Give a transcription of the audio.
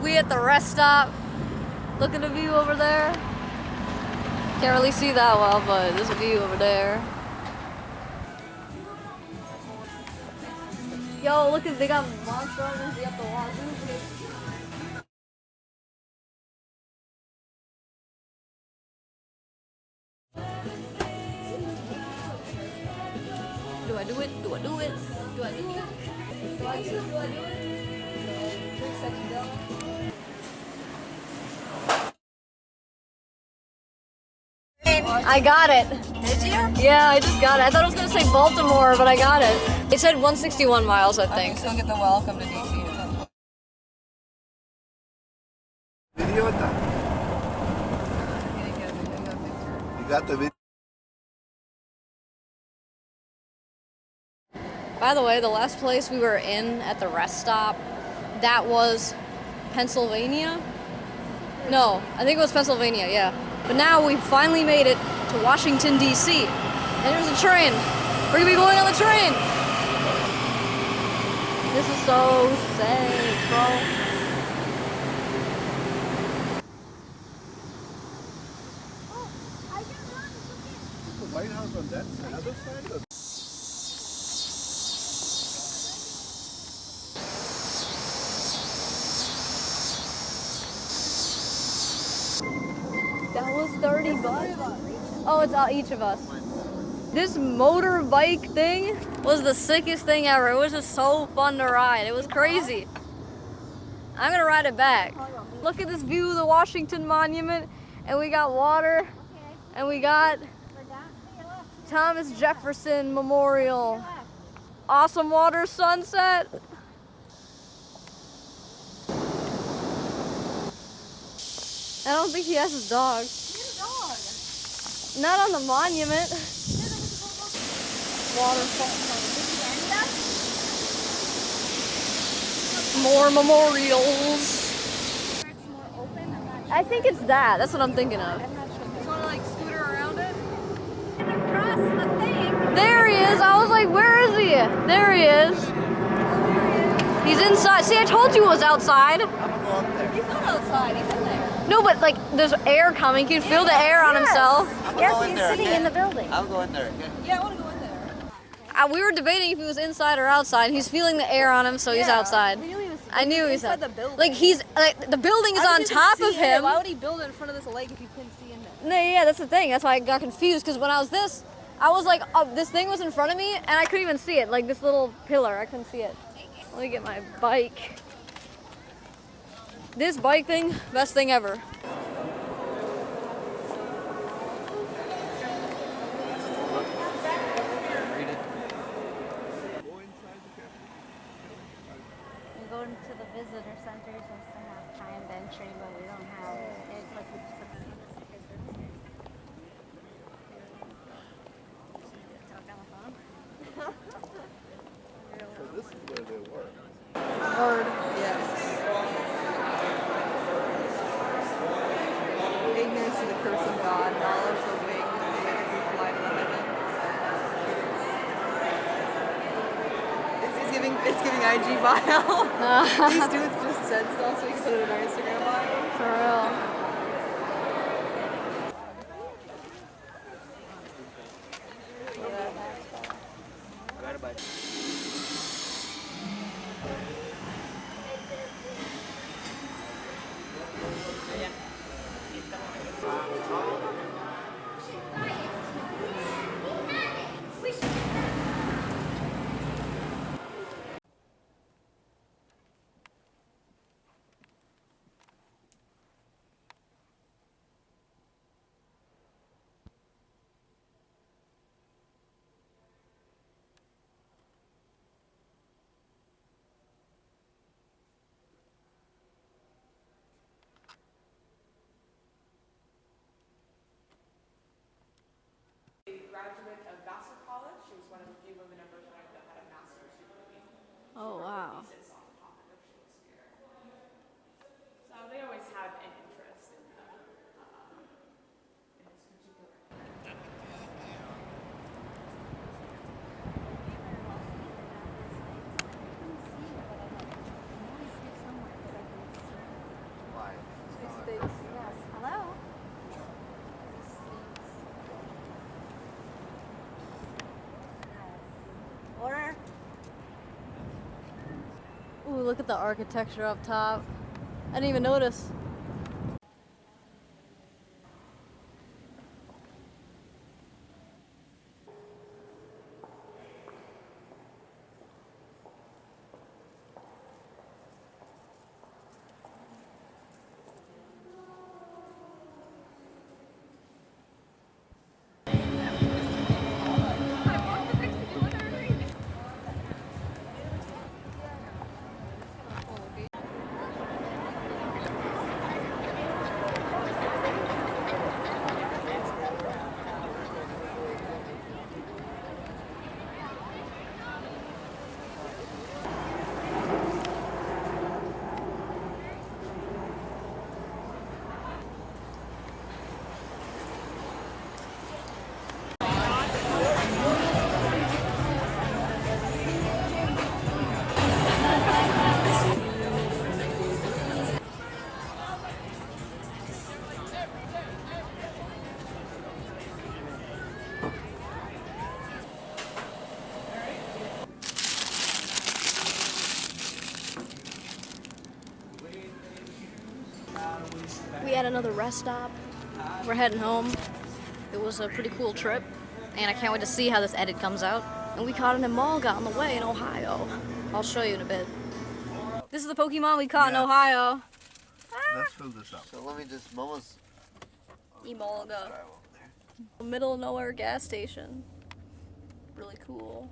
We at the rest stop. Look at the view over there. Can't really see that well, but there's a view over there. Yo, look at, they got monster ones. They got the wazoos. Do I do it? Do I do it? Do I do it? Do I do it? Do I do it? I got it. Did you? Yeah, I just got it. I thought it was gonna say Baltimore, but I got it. It said 161 miles, I think. Still get the welcome to DC. Video it then. You got the video. By the way, the last place we were in at the rest stop, that was Pennsylvania? No, I think it was Pennsylvania, yeah. But now we finally made it to Washington, D.C. And there's a train. We're gonna be going on the train. This is so safe, bro. The White House on that side, other side? Or? That was 30 bucks. Oh, it's each of us. This motorbike thing was the sickest thing ever. It was just so fun to ride. It was crazy. I'm gonna ride it back. Look at this view of the Washington Monument, and we got water, and we got Thomas Jefferson Memorial. Awesome water sunset. I don't think he has his dog. Not on the monument. Waterfall. More memorials. I think it's that. That's what I'm thinking of. Just want to like scooter around it? And across the thing. There he is. I was like, where is he? There he is. He's inside. See, I told you it was outside. I'm gonna go up there. He's not outside. He's in there. No, but like, there's air coming. You can feel the air on himself. Yes, he's sitting in the building. I'll go in there again. Yeah, I want to go in there. We were debating if he was inside or outside. He's feeling the air on him, so he's outside. We knew he was. I knew he was inside the building. Like he's like the building is How on does he top see of in it? him. Why would he build it in front of this lake if you couldn't see in there? No, yeah, that's the thing. That's why I got confused because when I was I was like, oh, this thing was in front of me and I couldn't even see it. Like this little pillar, I couldn't see it. Let me get my bike. This bike thing, best thing ever. Go into the visitor center, supposed to have timed entry, but we don't have it. Like we just talk on the phone. So this is where they were. Word. Yes. Ignorance to the curse of God, knowledge the wing, the fly to the heaven. It's giving IG bio. These dudes just said stuff so we can put it in our Instagram bio. For real. Graduate of Vassar College. She was one of the few women in Virginia that had a master's degree. Oh wow. Thesis on the topic of Shakespeare. So they always had an interest in this particular. look at the architecture up top. I didn't even notice. We had another rest stop. We're heading home. It was a pretty cool trip, and I can't wait to see how this edit comes out. And we caught an emolga on the way in Ohio. I'll show you in a bit. This is the Pokemon we caught in Ohio. Let's fill this up. So let me just, Momo's Emolga. Middle of nowhere gas station. Really cool.